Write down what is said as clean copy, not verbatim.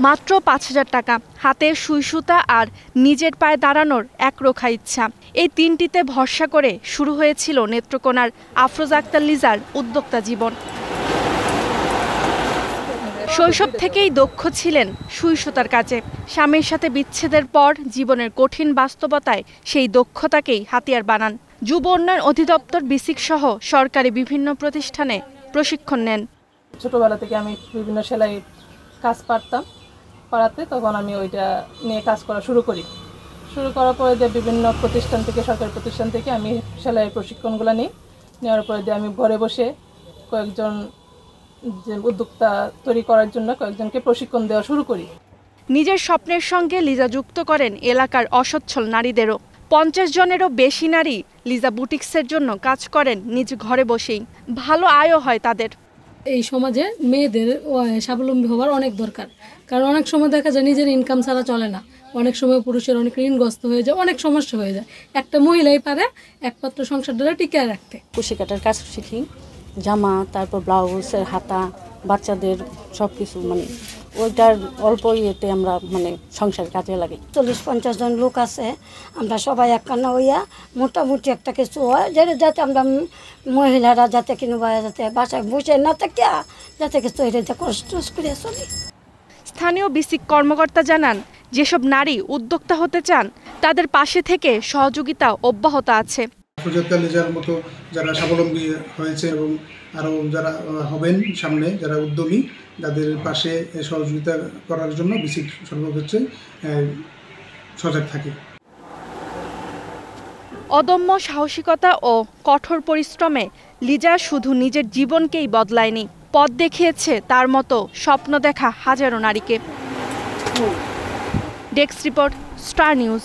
মাত্র ৫,০০০ টাকা, হাতে সুই সুতা আর নিজের পায়ে দাঁড়ানোর একরোখা ইচ্ছা, এই তিনটিতে ভরসা করে শুরু হয়েছিল নেত্রকোনার আফরোজা আক্তার লিজার উদ্যোক্তা জীবন। শৈশব থেকেই দক্ষ ছিলেন সুই সুতার কাজে। স্বামীর সাথে বিচ্ছেদের পর জীবনের কঠিন বাস্তবতায় সেই দক্ষতাকেই হাতিয়ার বানান। যুব উন্নয়ন অধিদপ্তর বিসিক সহ সরকারি বিভিন্ন প্রতিষ্ঠানে প্রশিক্ষণ নেন। ছোটবেলা থেকে আমি বিভিন্ন সেলাই কাজ পারাতে তখন আমি ওইটা নিয়ে কাজ করা শুরু করার পরে যে বিভিন্ন প্রতিষ্ঠান থেকে, সরকারি প্রতিষ্ঠান থেকে আমি সেলাইয়ের প্রশিক্ষণগুলো নেওয়ার পরে দিয়ে আমি ঘরে বসে কয়েকজন যে উদ্যোক্তা তৈরি করার জন্য কয়েকজনকে প্রশিক্ষণ দেওয়া শুরু করি। নিজের স্বপ্নের সঙ্গে লিজা যুক্ত করেন এলাকার অসচ্ছল নারীদেরও। ৫০ জনেরও বেশি নারী লিজা বুটিক্সের জন্য কাজ করেন নিজ ঘরে বসেই। ভালো আয়ও হয় তাদের। এই সমাজে মেয়েদের স্বাবলম্বী হওয়ার অনেক দরকার, কারণ অনেক সময় দেখা যায় নিজের ইনকাম ছাড়া চলে না। অনেক সময় পুরুষের অনেক ঋণগ্রস্ত হয়ে যায়, অনেক সমস্যা হয়ে যায়। একটা মহিলাই পারে একমাত্র সংসারটা টিকিয়ে রাখতে। কুশি কাটার কাজ শিখি, জামা, তারপর ব্লাউজের হাতা, বাচ্চাদের সব কিছু, মানে ওইটার অল্প ইয়েতে আমরা মানে সংসার কাজে লাগে। ৪০-৫০ জন লোক আছে, আমরা সবাই একখানা হইয়া মোটামুটি একটা কিছু হয় যাতে আমরা মহিলারা যাতে কিনবা যাতে বাসায় বসে না থাকিয়া যাতে কিছু এটা কষ্ট করে চলি। স্থানীয় বিসিক কর্মকর্তা জানান, যেসব নারী উদ্যোক্তা হতে চান তাদের পাশে থেকে সহযোগিতা অব্যাহত আছে। আফরোজা লিজার মতো যারা স্বাবলম্বী হয়েছে এবং আরও যারা হবেন সামনে, যারা উদ্যমী, তাদের পাশে সহযোগিতা করার জন্য বিসিক সর্বক্ষেত্রে সজাগ থাকে। অদম্য সাহসিকতা ও কঠোর পরিশ্রমে লিজা শুধু নিজের জীবনকেই বদলায়নি, পথ দেখিয়েছে তার মতো স্বপ্ন দেখা হাজারো নারীকে। Desk report, star news.